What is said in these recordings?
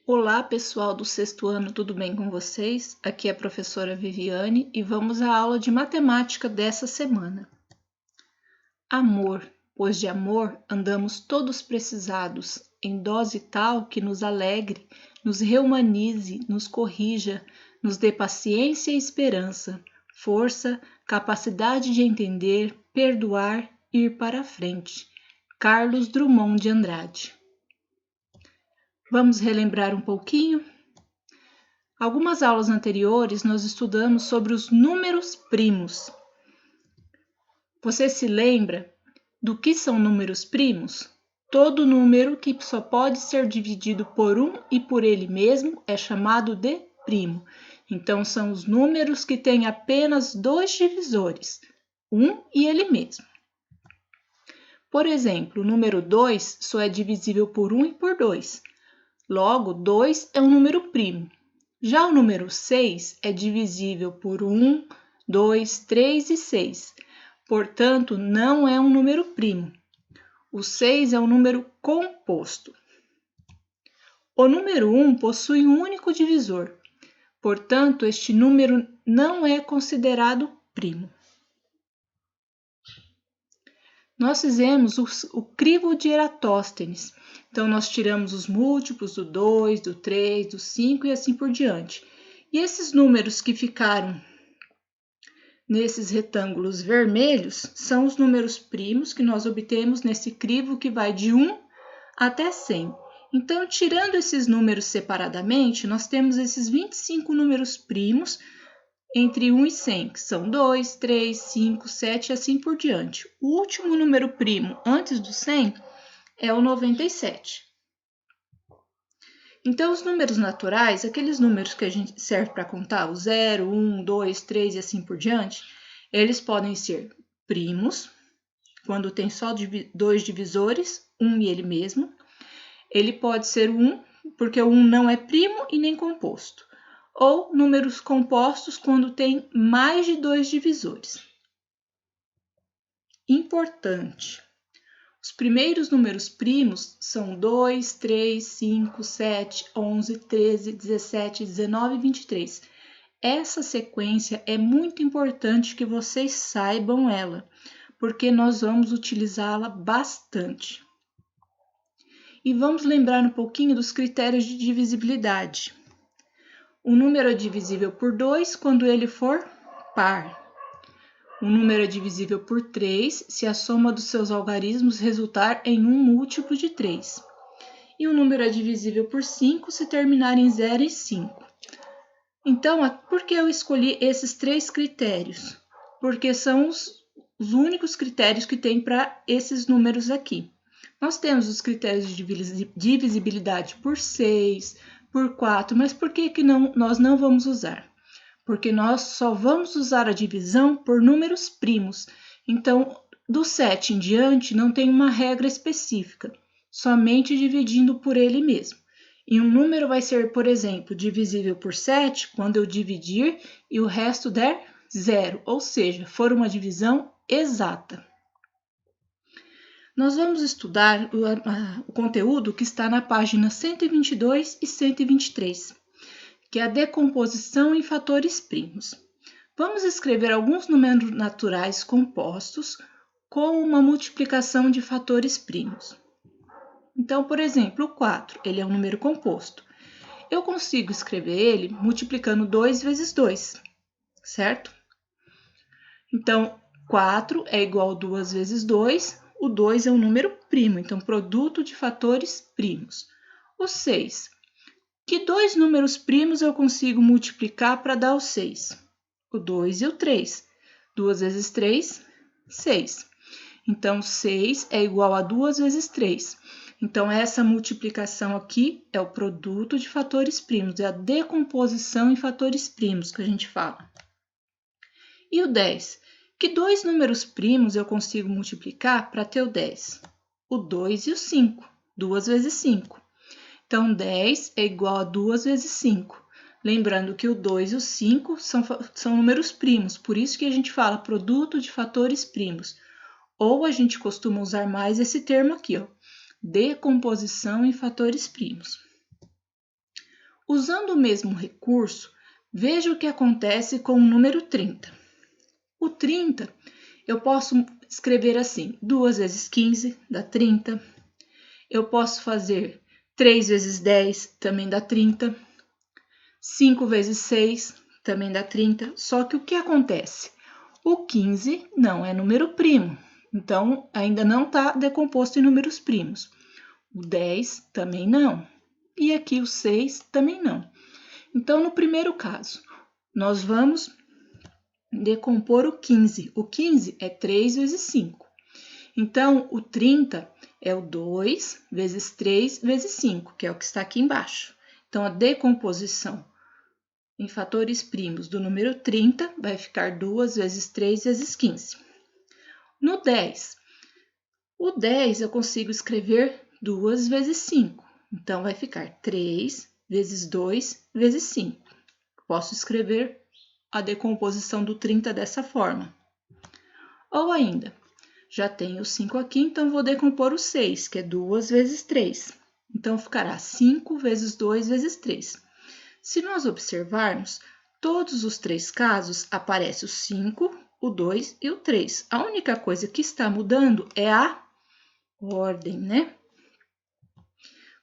Olá, pessoal do sexto ano, tudo bem com vocês? Aqui é a professora Viviane e vamos à aula de matemática dessa semana. Amor, pois de amor andamos todos precisados, em dose tal que nos alegre, nos reumanize, nos corrija, nos dê paciência e esperança, força, capacidade de entender, perdoar, ir para a frente. Carlos Drummond de Andrade. Vamos relembrar um pouquinho? Algumas aulas anteriores nós estudamos sobre os números primos. Você se lembra do que são números primos? Todo número que só pode ser dividido por um e por ele mesmo é chamado de primo. Então, são os números que têm apenas dois divisores, um e ele mesmo. Por exemplo, o número 2 só é divisível por 1 e por 2. Logo, 2 é um número primo. Já o número 6 é divisível por 1, 2, 3 e 6. Portanto, não é um número primo. O 6 é um número composto. O número 1 possui um único divisor. Portanto, este número não é considerado primo. Nós fizemos o crivo de Eratóstenes. Então, nós tiramos os múltiplos do 2, do 3, do 5 e assim por diante. E esses números que ficaram nesses retângulos vermelhos são os números primos que nós obtemos nesse crivo que vai de 1 até 100. Então, tirando esses números separadamente, nós temos esses 25 números primos entre 1 e 100, que são 2, 3, 5, 7 e assim por diante. O último número primo antes do 100 é o 97. Então, os números naturais, aqueles números que a gente serve para contar, o 0, 1, 2, 3 e assim por diante, eles podem ser primos, quando tem só dois divisores, 1 e ele mesmo. Ele pode ser 1, porque o 1 não é primo e nem composto. Ou números compostos quando tem mais de dois divisores. Importante. Os primeiros números primos são 2, 3, 5, 7, 11, 13, 17, 19 e 23. Essa sequência é muito importante que vocês saibam ela, porque nós vamos utilizá-la bastante. E vamos lembrar um pouquinho dos critérios de divisibilidade. O número é divisível por 2 quando ele for par. O número é divisível por 3 se a soma dos seus algarismos resultar em um múltiplo de 3. E o número é divisível por 5 se terminar em 0 e 5. Então, por que eu escolhi esses três critérios? Porque são os únicos critérios que tem para esses números aqui. Nós temos os critérios de divisibilidade por 6, por 4, mas por que nós não vamos usar? Porque nós só vamos usar a divisão por números primos. Então, do 7 em diante, não tem uma regra específica, somente dividindo por ele mesmo. E um número vai ser, por exemplo, divisível por 7 quando eu dividir e o resto der 0, ou seja, for uma divisão exata. Nós vamos estudar o conteúdo que está na página 122 e 123, que é a decomposição em fatores primos. Vamos escrever alguns números naturais compostos com uma multiplicação de fatores primos. Então, por exemplo, o 4, ele é um número composto. Eu consigo escrever ele multiplicando 2 vezes 2, certo? Então, 4 é igual a 2 vezes 2, o 2 é um número primo, então produto de fatores primos. O 6, que dois números primos eu consigo multiplicar para dar o 6? O 2 e o 3. 2 vezes 3, 6. Então, 6 é igual a 2 vezes 3. Então, essa multiplicação aqui é o produto de fatores primos, é a decomposição em fatores primos que a gente fala. E o 10? Que dois números primos eu consigo multiplicar para ter o 10? O 2 e o 5. 2 vezes 5. Então, 10 é igual a 2 vezes 5. Lembrando que o 2 e o 5 são números primos, por isso que a gente fala produto de fatores primos. Ou a gente costuma usar mais esse termo aqui, ó, decomposição em fatores primos. Usando o mesmo recurso, veja o que acontece com o número 30. O 30, eu posso escrever assim, 2 vezes 15 dá 30. Eu posso fazer 3 vezes 10, também dá 30. 5 vezes 6, também dá 30. Só que o que acontece? O 15 não é número primo, então ainda não está decomposto em números primos. O 10 também não. E aqui o 6 também não. Então, no primeiro caso, nós vamos decompor o 15. O 15 é 3 vezes 5. Então, o 30 é o 2 vezes 3 vezes 5, que é o que está aqui embaixo. Então, a decomposição em fatores primos do número 30 vai ficar 2 vezes 3 vezes 15. No 10, o 10 eu consigo escrever 2 vezes 5. Então, vai ficar 3 vezes 2 vezes 5. Posso escrever a decomposição do 30 dessa forma. Ou ainda, já tenho o 5 aqui, então vou decompor o 6, que é 2 vezes 3. Então, ficará 5 vezes 2 vezes 3. Se nós observarmos, todos os três casos aparece o 5, o 2 e o 3. A única coisa que está mudando é a ordem, né?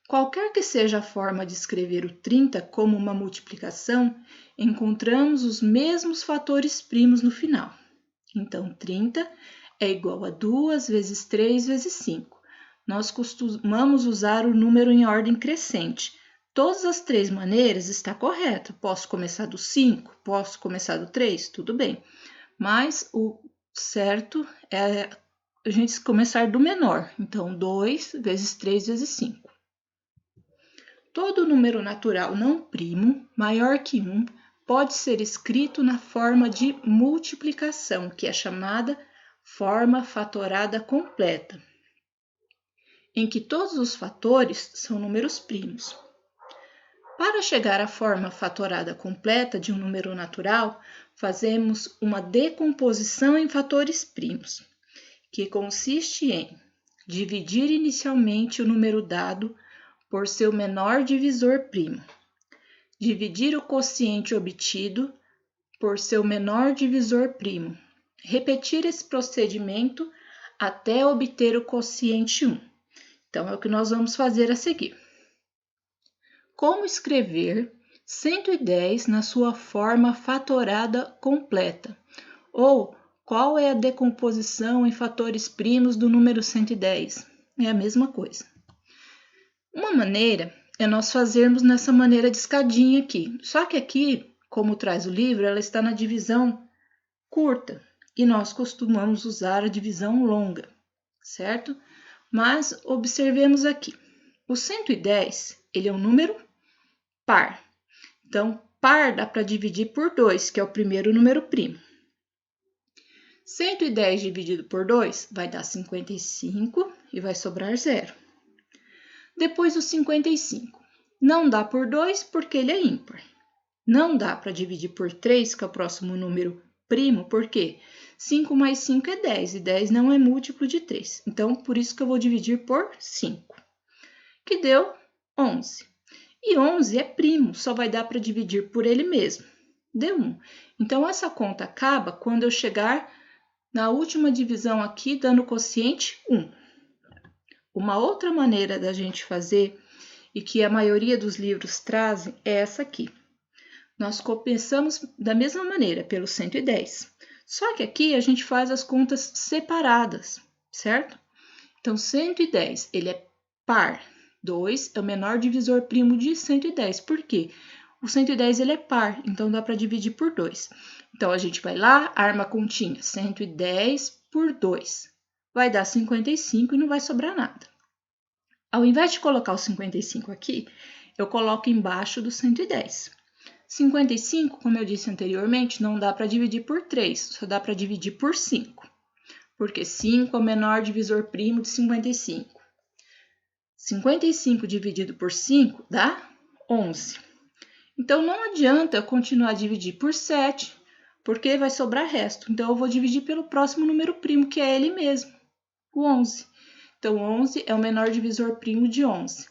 Qualquer que seja a forma de escrever o 30 como uma multiplicação, encontramos os mesmos fatores primos no final. Então, 30 é igual a 2 vezes 3 vezes 5. Nós costumamos usar o número em ordem crescente. Todas as três maneiras está correto. Posso começar do 5, posso começar do 3, tudo bem. Mas o certo é a gente começar do menor. Então, 2 vezes 3 vezes 5. Todo número natural não primo, maior que 1, pode ser escrito na forma de multiplicação, que é chamada forma fatorada completa, em que todos os fatores são números primos. Para chegar à forma fatorada completa de um número natural, fazemos uma decomposição em fatores primos, que consiste em dividir inicialmente o número dado por seu menor divisor primo, dividir o quociente obtido por seu menor divisor primo, repetir esse procedimento até obter o quociente 1. Então, é o que nós vamos fazer a seguir. Como escrever 110 na sua forma fatorada completa? Ou qual é a decomposição em fatores primos do número 110? É a mesma coisa. Uma maneira é nós fazermos nessa maneira de escadinha aqui. Só que aqui, como traz o livro, ela está na divisão curta e nós costumamos usar a divisão longa, certo? Mas observemos aqui. O 110, ele é um número par. Então, par dá para dividir por 2, que é o primeiro número primo. 110 dividido por 2 vai dar 55 e vai sobrar 0. Depois o 55. Não dá por 2 porque ele é ímpar. Não dá para dividir por 3, que é o próximo número primo, porque 5 mais 5 é 10 e 10 não é múltiplo de 3. Então, por isso que eu vou dividir por 5, que deu 11. E 11 é primo, só vai dar para dividir por ele mesmo. Deu 1. Então, essa conta acaba quando eu chegar na última divisão aqui, dando quociente 1. Uma outra maneira da gente fazer, e que a maioria dos livros trazem, é essa aqui. Nós começamos da mesma maneira, pelo 110. Só que aqui a gente faz as contas separadas, certo? Então, 110, ele é par. 2 é o menor divisor primo de 110. Por quê? O 110 ele é par, então dá para dividir por 2. Então, a gente vai lá, arma a continha, 110 por 2. Vai dar 55 e não vai sobrar nada. Ao invés de colocar o 55 aqui, eu coloco embaixo do 110. 55, como eu disse anteriormente, não dá para dividir por 3, só dá para dividir por 5. Porque 5 é o menor divisor primo de 55. 55 dividido por 5 dá 11. Então, não adianta eu continuar a dividir por 7, porque vai sobrar resto. Então, eu vou dividir pelo próximo número primo, que é ele mesmo, o 11. Então, 11 é o menor divisor primo de 11.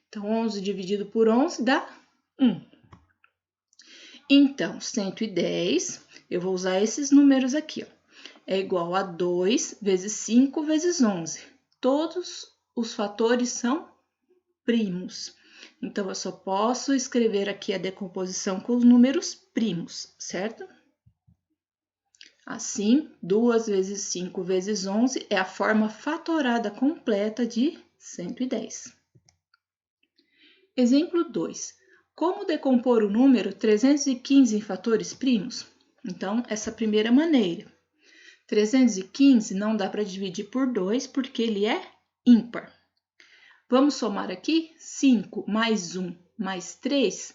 Então, 11 dividido por 11 dá 1. Então, 110, eu vou usar esses números aqui, ó. É igual a 2 vezes 5 vezes 11. Todos os fatores são primos. Então, eu só posso escrever aqui a decomposição com os números primos, certo? Assim, 2 vezes 5 vezes 11 é a forma fatorada completa de 110. Exemplo 2. Como decompor o número 315 em fatores primos? Então, essa primeira maneira. 315 não dá para dividir por 2 porque ele é ímpar. Vamos somar aqui 5 mais 1 mais 3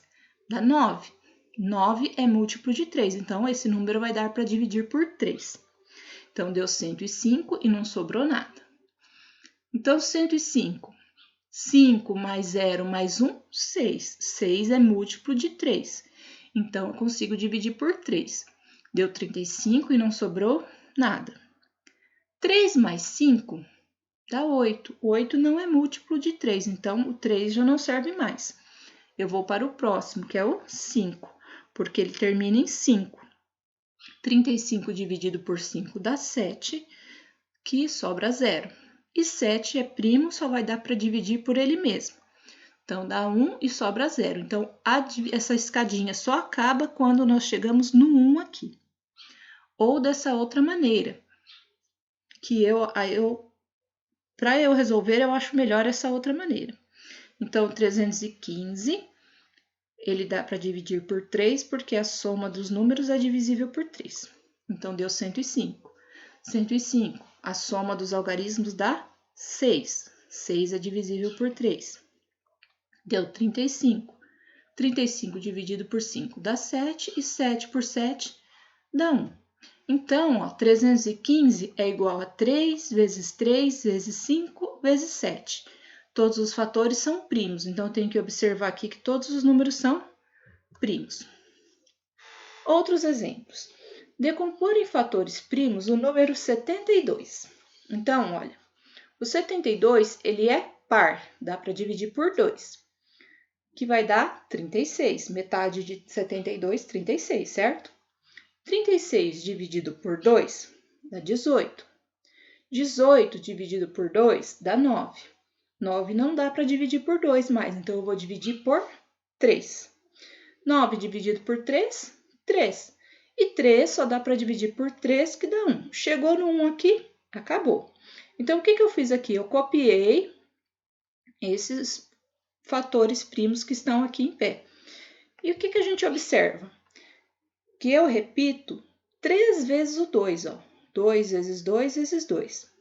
dá 9. 9 é múltiplo de 3, então esse número vai dar para dividir por 3. Então, deu 105 e não sobrou nada. Então, 105. 5 mais 0 mais 1, 6. 6 é múltiplo de 3. Então, eu consigo dividir por 3. Deu 35 e não sobrou nada. 3 mais 5 dá 8. 8 não é múltiplo de 3, então o 3 já não serve mais. Eu vou para o próximo, que é o 5, porque ele termina em 5. 35 dividido por 5 dá 7, que sobra 0. E 7 é primo, só vai dar para dividir por ele mesmo. Então, dá 1 e sobra 0. Então, essa escadinha só acaba quando nós chegamos no 1 aqui. Ou dessa outra maneira, que para eu resolver, eu acho melhor essa outra maneira. Então, 315, ele dá para dividir por 3, porque a soma dos números é divisível por 3. Então, deu 105. 105, a soma dos algarismos dá 6. 6 é divisível por 3. Deu 35. 35 dividido por 5 dá 7, e 7 por 7 dá 1. Então, ó, 315 é igual a 3 vezes 3 vezes 5 vezes 7. Todos os fatores são primos, então eu tenho que observar aqui que todos os números são primos. Outros exemplos. Decompor em fatores primos o número 72. Então, olha, o 72, ele é par, dá para dividir por 2, que vai dar 36. Metade de 72, 36, certo? 36 dividido por 2 dá 18. 18 dividido por 2 dá 9. 9 não dá para dividir por 2 mais, então eu vou dividir por 3. 9 dividido por 3, 3. E 3 só dá para dividir por 3, que dá 1. Chegou no 1 aqui, acabou. Então, o que eu fiz aqui? Eu copiei esses fatores primos que estão aqui em pé. E o que a gente observa? Que eu repito 3 vezes o 2, ó. 2 vezes 2 vezes 2.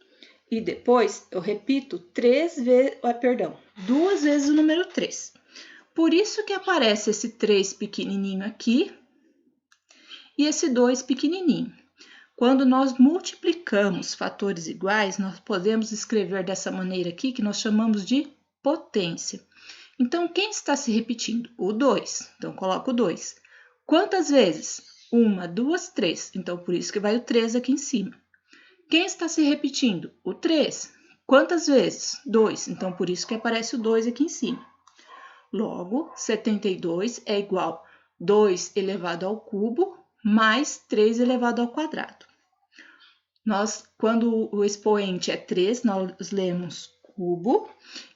E depois eu repito 2 vezes o número 3. Por isso que aparece esse 3 pequenininho aqui e esse 2 pequenininho. Quando nós multiplicamos fatores iguais, nós podemos escrever dessa maneira aqui, que nós chamamos de potência. Então, quem está se repetindo? O 2. Então, coloco o 2. Quantas vezes? 1, 2, 3. Então, por isso que vai o 3 aqui em cima. Quem está se repetindo? O 3. Quantas vezes? 2. Então, por isso que aparece o 2 aqui em cima. Logo, 72 é igual a 2 elevado ao cubo mais 3 elevado ao quadrado. Quando o expoente é 3, nós lemos cubo,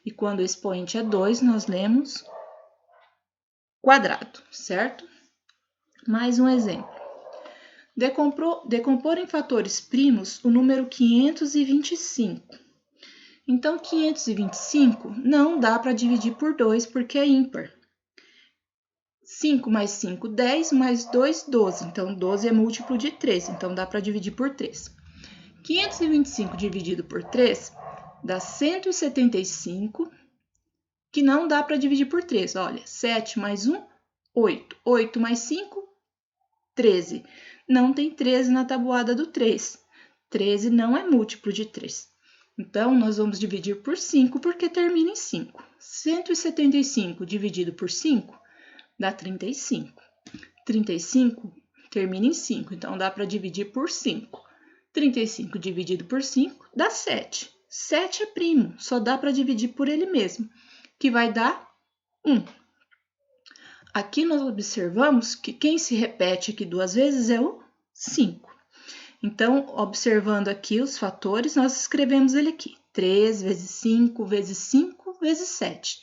e quando o expoente é 2, nós lemos quadrado, certo? Mais um exemplo. Decompor em fatores primos o número 525. Então, 525 não dá para dividir por 2, porque é ímpar. 5 mais 5, 10, mais 2, 12. Então, 12 é múltiplo de 3, então dá para dividir por 3. 525 dividido por 3 dá 175, que não dá para dividir por 3. Olha, 7 mais 1, 8. 8 mais 5, 13. Não tem 13 na tabuada do 3. 13 não é múltiplo de 3. Então, nós vamos dividir por 5, porque termina em 5. 175 dividido por 5 dá 35. 35 termina em 5, então dá para dividir por 5. 35 dividido por 5 dá 7. 7 é primo, só dá para dividir por ele mesmo, que vai dar 1. aqui nós observamos que quem se repete aqui 2 vezes é o 5. Então, observando aqui os fatores, nós escrevemos ele aqui. 3 vezes 5 vezes 5 vezes 7.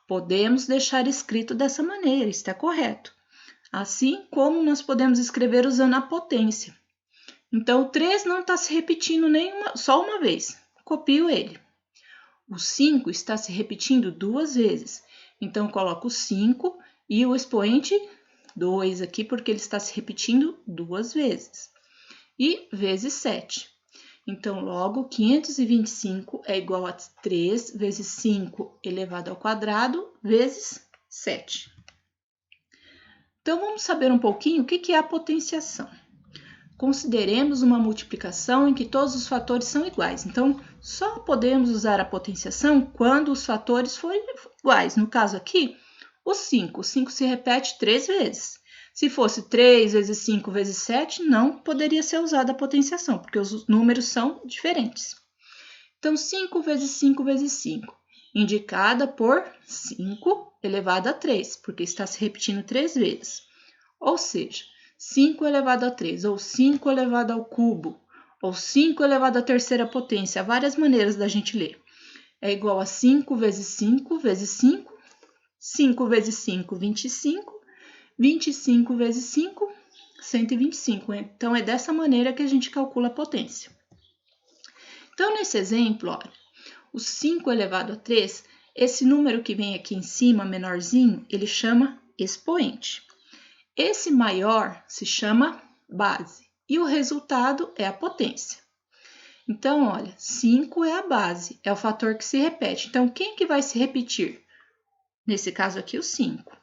Podemos deixar escrito dessa maneira, está correto. Assim como nós podemos escrever usando a potência. Então, o 3 não está se repetindo só uma vez. Copio ele. O 5 está se repetindo 2 vezes. Então, coloco o 5 e o expoente 2 aqui, porque ele está se repetindo 2 vezes. E vezes 7. Então, logo, 525 é igual a 3 vezes 5 elevado ao quadrado vezes 7. Então, vamos saber um pouquinho o que é a potenciação. Consideremos uma multiplicação em que todos os fatores são iguais. Então, só podemos usar a potenciação quando os fatores forem iguais. No caso aqui, o 5. O 5 se repete 3 vezes. Se fosse 3 vezes 5 vezes 7, não poderia ser usada a potenciação, porque os números são diferentes. Então, 5 vezes 5 vezes 5, indicada por 5 elevado a 3, porque está se repetindo 3 vezes. Ou seja, 5 elevado a 3, ou 5 elevado ao cubo, ou 5 elevado à terceira potência. Há várias maneiras da gente ler. É igual a 5 vezes 5 vezes 5, 5 vezes 5, 25, 25 vezes 5, 125. Então, é dessa maneira que a gente calcula a potência. Então, nesse exemplo, olha, o 5 elevado a 3, esse número que vem aqui em cima, menorzinho, ele chama expoente. Esse maior se chama base e o resultado é a potência. Então, olha, 5 é a base, é o fator que se repete. Então, quem que vai se repetir? Nesse caso aqui, o 5.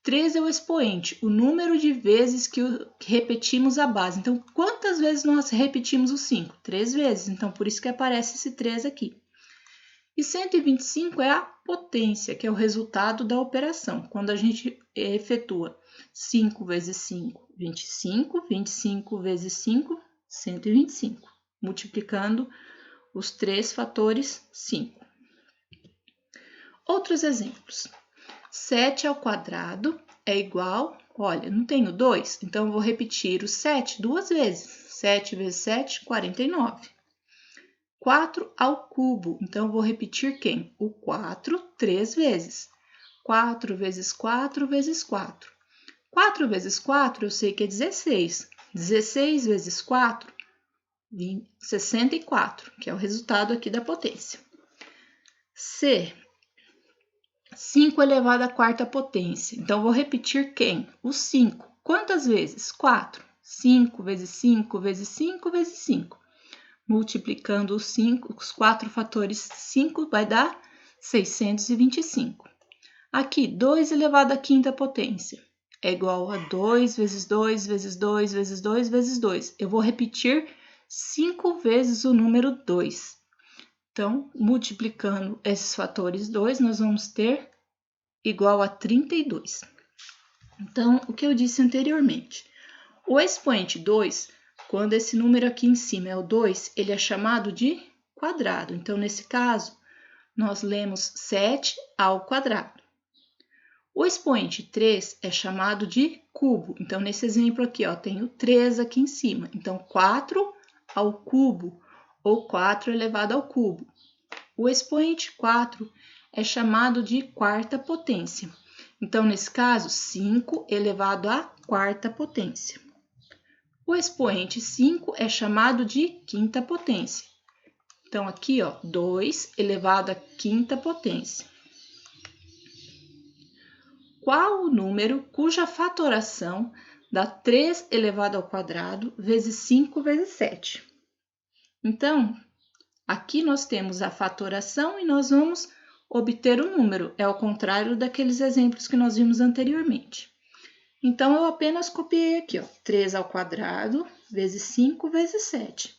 3 é o expoente, o número de vezes que repetimos a base. Então, quantas vezes nós repetimos o 5? 3 vezes, então por isso que aparece esse 3 aqui. E 125 é a potência, que é o resultado da operação. Quando a gente efetua 5 vezes 5, 25, 25 vezes 5, 125, multiplicando os 3 fatores 5. Outros exemplos. 7 ao quadrado é igual, olha, não tenho 2, então eu vou repetir o 7 duas vezes. 7 vezes 7, 49. 4 ao cubo, então eu vou repetir quem? O 4 3 vezes. 4 vezes 4 vezes 4. 4 vezes 4 eu sei que é 16. 16 vezes 4, 64, que é o resultado aqui da potência. C, 5 elevado à quarta potência. Então, vou repetir quem? O 5. Quantas vezes? 4. 5 vezes 5 vezes 5 vezes 5. Multiplicando os 4 fatores 5 vai dar 625. Aqui, 2 elevado à quinta potência é igual a 2 vezes 2 vezes 2 vezes 2 vezes 2. Eu vou repetir 5 vezes o número 2. Então, multiplicando esses fatores 2, nós vamos ter igual a 32. Então, o que eu disse anteriormente, o expoente 2, quando esse número aqui em cima é o 2, ele é chamado de quadrado. Então, nesse caso, nós lemos 7 ao quadrado. O expoente 3 é chamado de cubo. Então, nesse exemplo aqui, ó, tenho 3 aqui em cima. Então, 4 ao cubo, ou 4 elevado ao cubo. O expoente 4 é chamado de quarta potência. Então, nesse caso, 5 elevado à quarta potência. O expoente 5 é chamado de quinta potência. Então, aqui, ó, 2 elevado à quinta potência. Qual o número cuja fatoração dá 3 elevado ao quadrado vezes 5 vezes 7? Então, aqui nós temos a fatoração e nós vamos obter o número. É ao contrário daqueles exemplos que nós vimos anteriormente. Então, eu apenas copiei aqui, ó, 3 ao quadrado vezes 5 vezes 7.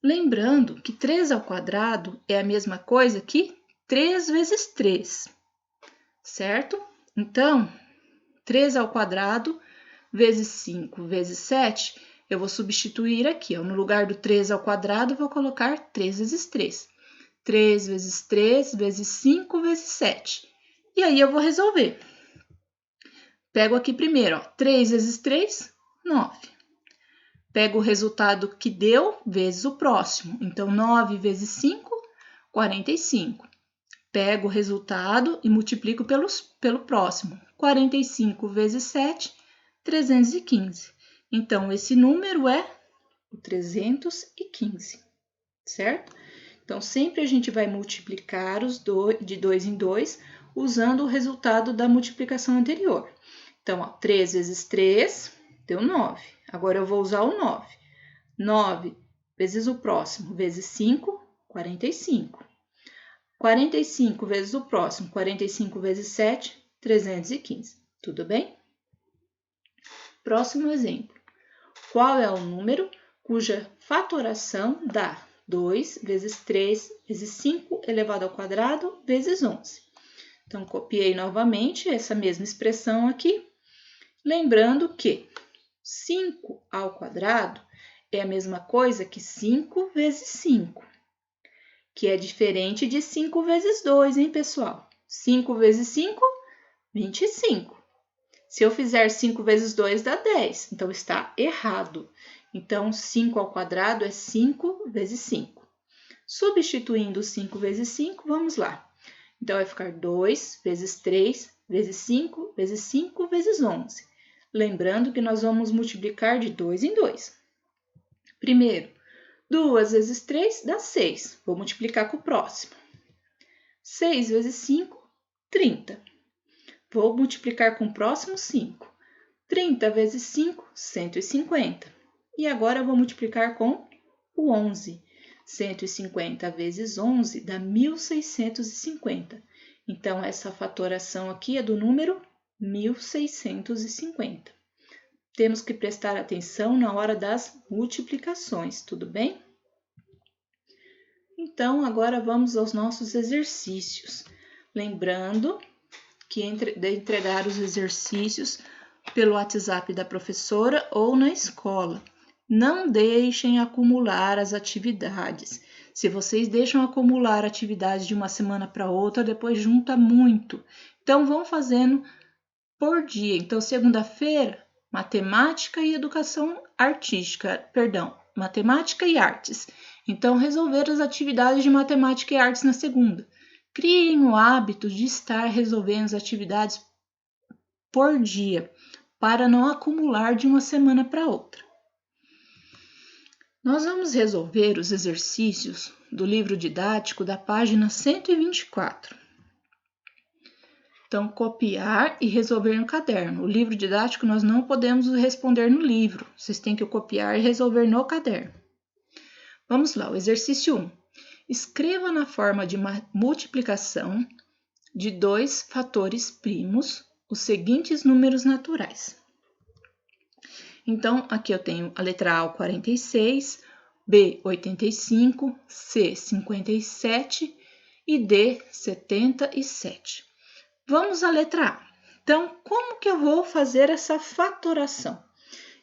Lembrando que 3 ao quadrado é a mesma coisa que 3 vezes 3, certo? Então, 3 ao quadrado vezes 5 vezes 7, eu vou substituir aqui, ó, no lugar do 3 ao quadrado, eu vou colocar 3 vezes 3. 3 vezes 3 vezes 5 vezes 7. E aí, eu vou resolver. Pego aqui primeiro, ó, 3 vezes 3, 9. Pego o resultado que deu vezes o próximo. Então, 9 vezes 5, 45. Pego o resultado e multiplico pelo próximo. 45 vezes 7, 315. Então, esse número é o 315, certo? Então, sempre a gente vai multiplicar de 2 em 2, usando o resultado da multiplicação anterior. Então, ó, 3 vezes 3 deu 9. Agora, eu vou usar o 9. 9 vezes o próximo, vezes 5, 45. 45 vezes o próximo, 45 vezes 7, 315. Tudo bem? Próximo exemplo. Qual é o número cuja fatoração dá 2 vezes 3 vezes 5 elevado ao quadrado vezes 11? Então, copiei novamente essa mesma expressão aqui, lembrando que 5 ao quadrado é a mesma coisa que 5 vezes 5, que é diferente de 5 vezes 2, hein, pessoal? 5 vezes 5, 25. Se eu fizer 5 vezes 2, dá 10, então está errado. Então, 5 ao quadrado é 5 vezes 5. Substituindo 5 vezes 5, vamos lá. Então, vai ficar 2 vezes 3 vezes 5 vezes 5 vezes 11. Lembrando que nós vamos multiplicar de 2 em 2. Primeiro, 2 vezes 3 dá 6. Vou multiplicar com o próximo. 6 vezes 5, 30. Vou multiplicar com o próximo 5. 30 vezes 5, 150. E agora eu vou multiplicar com o 11. 150 vezes 11 dá 1.650. Então, essa fatoração aqui é do número 1.650. Temos que prestar atenção na hora das multiplicações, tudo bem? Então, agora vamos aos nossos exercícios. Lembrando de entregar os exercícios pelo WhatsApp da professora ou na escola. Não deixem acumular as atividades. Se vocês deixam acumular atividades de uma semana para outra, depois junta muito. Então, vão fazendo por dia. Então, segunda-feira, matemática e educação artística, matemática e artes. Então, resolver as atividades de matemática e artes na segunda. Criem o hábito de estar resolvendo as atividades por dia, para não acumular de uma semana para outra. Nós vamos resolver os exercícios do livro didático da página 124. Então, copiar e resolver no caderno. O livro didático nós não podemos responder no livro, vocês têm que copiar e resolver no caderno. Vamos lá, o exercício 1. Escreva na forma de multiplicação de 2 fatores primos os seguintes números naturais. Então, aqui eu tenho a letra A, o 46, B, 85, C, 57 e D, 77. Vamos à letra A. Então, como que eu vou fazer essa fatoração?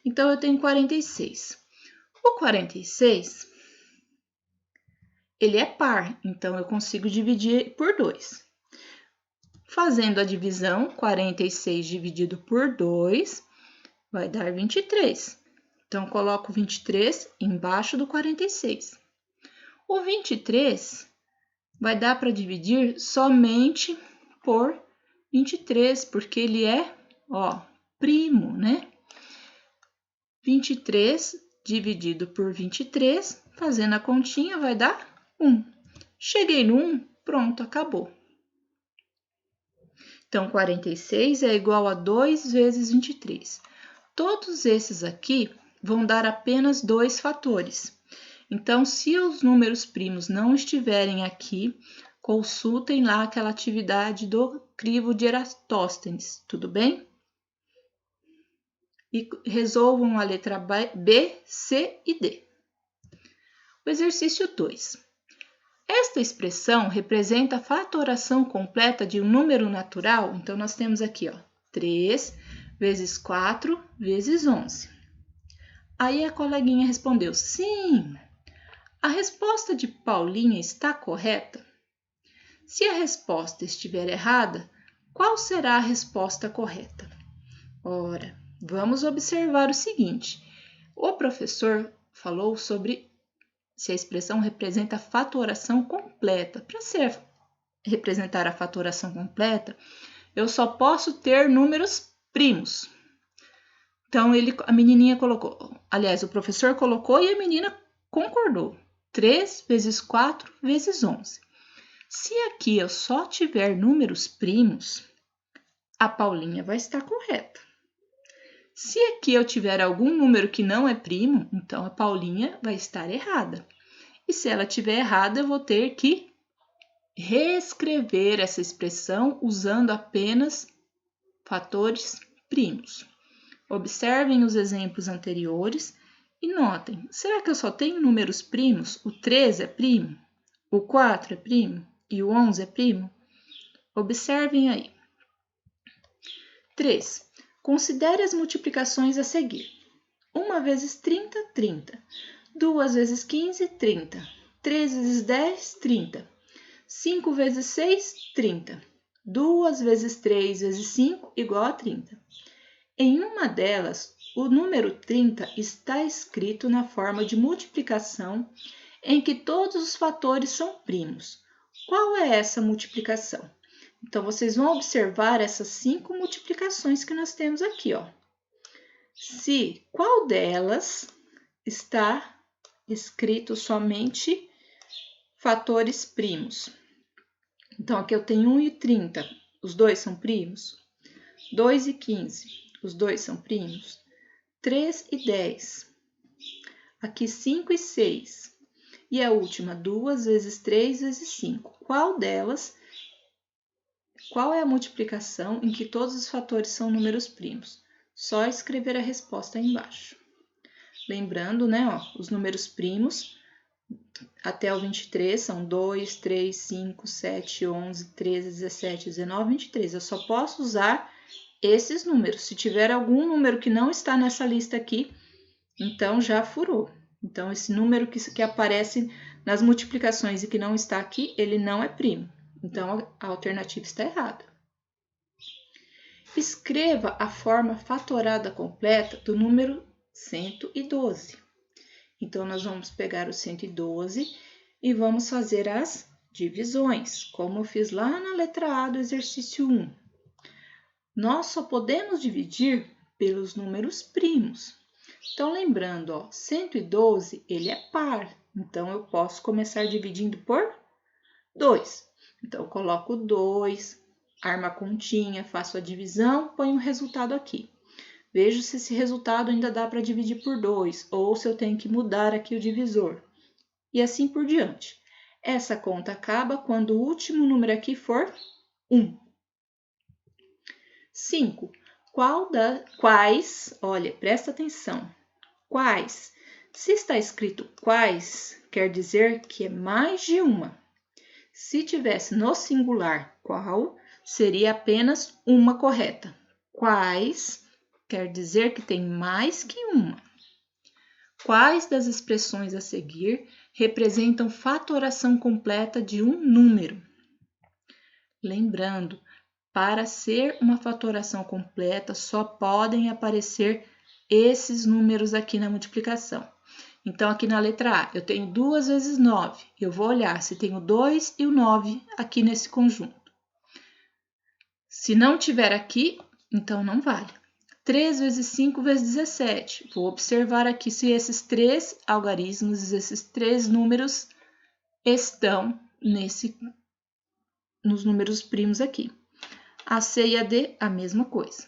Então, eu tenho 46. O 46, ele é par, então eu consigo dividir por 2. Fazendo a divisão, 46 dividido por 2 vai dar 23. Então, coloco 23 embaixo do 46. O 23 vai dar para dividir somente por 23, porque ele é, primo, né? 23 dividido por 23, fazendo a continha, vai dar 1. Cheguei no 1, pronto, acabou. Então, 46 é igual a 2 vezes 23. Todos esses aqui vão dar apenas 2 fatores. Então, se os números primos não estiverem aqui, consultem lá aquela atividade do crivo de Eratóstenes, tudo bem? E resolvam a letra B, C e D. O exercício 2. Esta expressão representa a fatoração completa de um número natural. Então, nós temos aqui, 3 vezes 4 vezes 11. Aí a coleguinha respondeu, sim. A resposta de Paulinha está correta? Se a resposta estiver errada, qual será a resposta correta? Ora, vamos observar o seguinte. O professor falou sobre se a expressão representa a fatoração completa. Para representar a fatoração completa, eu só posso ter números primos. Então, a menininha colocou, aliás, o professor colocou e a menina concordou. 3 vezes 4 vezes 11. Se aqui eu só tiver números primos, a Paulinha vai estar correta. Se aqui eu tiver algum número que não é primo, então a Paulinha vai estar errada. E se ela estiver errada, eu vou ter que reescrever essa expressão usando apenas fatores primos. Observem os exemplos anteriores e notem, será que eu só tenho números primos? O 3 é primo? O 4 é primo? E o 11 é primo? Observem aí. 3. Considere as multiplicações a seguir. 1 vezes 30, 30. 2 vezes 15, 30. 3 vezes 10, 30. 5 vezes 6, 30. 2 vezes 3 vezes 5 igual a 30. Em uma delas, o número 30 está escrito na forma de multiplicação em que todos os fatores são primos. Qual é essa multiplicação? Então, vocês vão observar essas 5 multiplicações que nós temos aqui, ó. Se qual delas está escrito somente fatores primos? Então, aqui eu tenho 1 e 30, os dois são primos. 2 e 15, os dois são primos. 3 e 10. Aqui 5 e 6. E a última, 2 vezes 3 vezes 5. Qual é a multiplicação em que todos os fatores são números primos? Só escrever a resposta aí embaixo. Lembrando, né, ó, os números primos até o 23 são 2, 3, 5, 7, 11, 13, 17, 19, 23. Eu só posso usar esses números. Se tiver algum número que não está nessa lista aqui, então já furou. Então, esse número que aparece nas multiplicações e que não está aqui, ele não é primo. Então, a alternativa está errada. Escreva a forma fatorada completa do número 112. Então, nós vamos pegar o 112 e vamos fazer as divisões, como eu fiz lá na letra A do exercício 1. Nós só podemos dividir pelos números primos. Então, lembrando, ó, 112, ele é par. Então, eu posso começar dividindo por 2. Então, eu coloco 2, armo a continha, faço a divisão, ponho o resultado aqui. Vejo se esse resultado ainda dá para dividir por 2, ou se eu tenho que mudar aqui o divisor. E assim por diante. Essa conta acaba quando o último número aqui for 1. 5. Quais, olha, presta atenção, quais? Se está escrito quais, quer dizer que é mais de uma. Se tivesse no singular qual, seria apenas uma correta. Quais quer dizer que tem mais que uma. Quais das expressões a seguir representam fatoração completa de um número? Lembrando, para ser uma fatoração completa, só podem aparecer esses números aqui na multiplicação. Então, aqui na letra A, eu tenho 2 vezes 9. Eu vou olhar se tenho 2 e o 9 aqui nesse conjunto. Se não tiver aqui, então não vale. 3 vezes 5 vezes 17. Vou observar aqui se esses 3 algarismos, esses 3 números estão nos números primos aqui. A C e a D, a mesma coisa.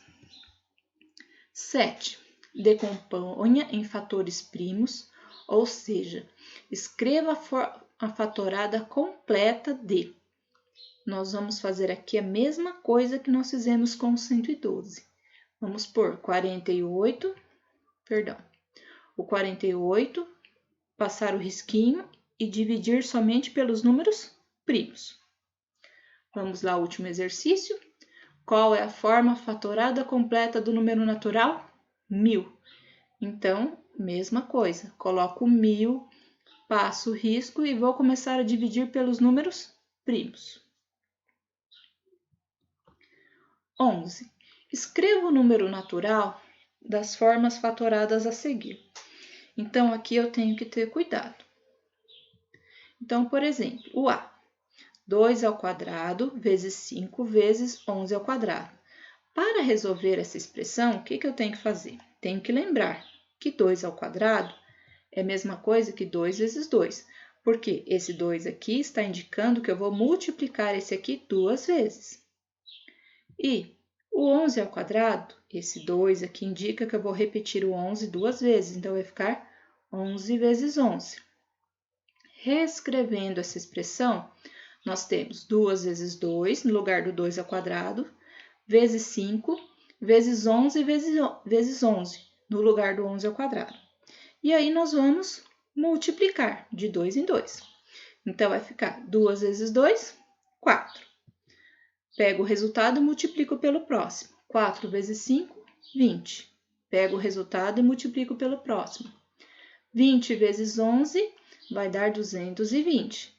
7. Decomponha em fatores primos, ou seja, escreva a fatorada completa de. Nós vamos fazer aqui a mesma coisa que nós fizemos com o 112. Vamos pôr 48, o 48, passar o risquinho e dividir somente pelos números primos. Vamos lá, último exercício. Qual é a forma fatorada completa do número natural? 1000. Então, mesma coisa, coloco 1000, passo o risco e vou começar a dividir pelos números primos. 11. Escreva o número natural das formas fatoradas a seguir. Então, aqui eu tenho que ter cuidado. Então, por exemplo, o A, 2 ao quadrado vezes 5 vezes 11 ao quadrado. Para resolver essa expressão, o que eu tenho que fazer? Tenho que lembrar que 2 ao quadrado é a mesma coisa que 2 vezes 2, porque esse 2 aqui está indicando que eu vou multiplicar esse aqui 2 vezes. E o 11 ao quadrado, esse 2 aqui indica que eu vou repetir o 11 duas vezes, então vai ficar 11 vezes 11. Reescrevendo essa expressão, nós temos 2 vezes 2, no lugar do 2 ao quadrado, vezes 5, vezes 11 vezes 11, no lugar do 11 ao quadrado. E aí, nós vamos multiplicar de 2 em 2. Então, vai ficar 2 vezes 2, 4. Pego o resultado e multiplico pelo próximo. 4 vezes 5, 20. Pego o resultado e multiplico pelo próximo. 20 vezes 11 vai dar 220.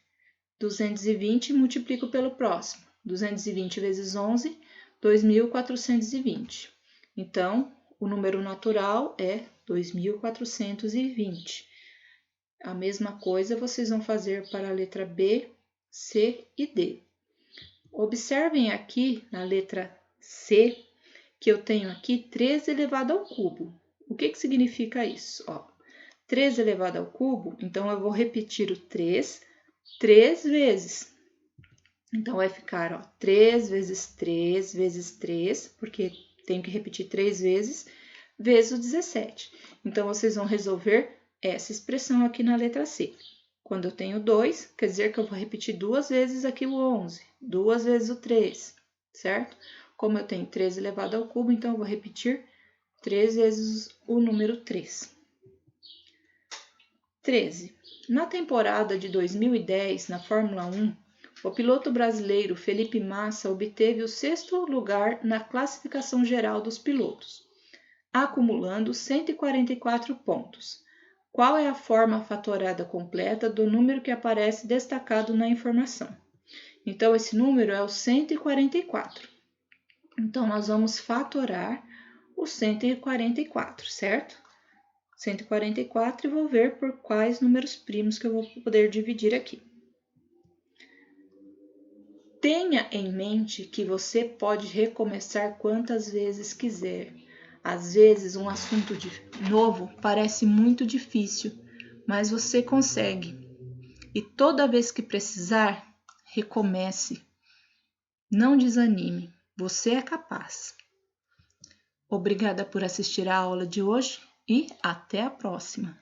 220 multiplico pelo próximo. 220 vezes 11, 2.420. Então, o número natural é 2.420. A mesma coisa vocês vão fazer para a letra B, C e D. Observem aqui na letra C que eu tenho aqui 3 elevado ao cubo. O que significa isso? 3 elevado ao cubo, então eu vou repetir o 3 vezes. Então, vai ficar 3 vezes 3 vezes 3, porque tenho que repetir 3 vezes, vezes o 17. Então, vocês vão resolver essa expressão aqui na letra C. Quando eu tenho 2, quer dizer que eu vou repetir 2 vezes aqui o 11, 2 vezes o 3, certo? Como eu tenho 3 elevado ao cubo, então eu vou repetir 3 vezes o número 3. 13. Na temporada de 2010, na Fórmula 1, o piloto brasileiro Felipe Massa obteve o 6º lugar na classificação geral dos pilotos, acumulando 144 pontos. Qual é a forma fatorada completa do número que aparece destacado na informação? Então, esse número é o 144. Então, nós vamos fatorar o 144, certo? 144 e vou ver por quais números primos que eu vou poder dividir aqui. Tenha em mente que você pode recomeçar quantas vezes quiser. Às vezes, um assunto novo parece muito difícil, mas você consegue. E toda vez que precisar, recomece. Não desanime, você é capaz. Obrigada por assistir a aula de hoje e até a próxima!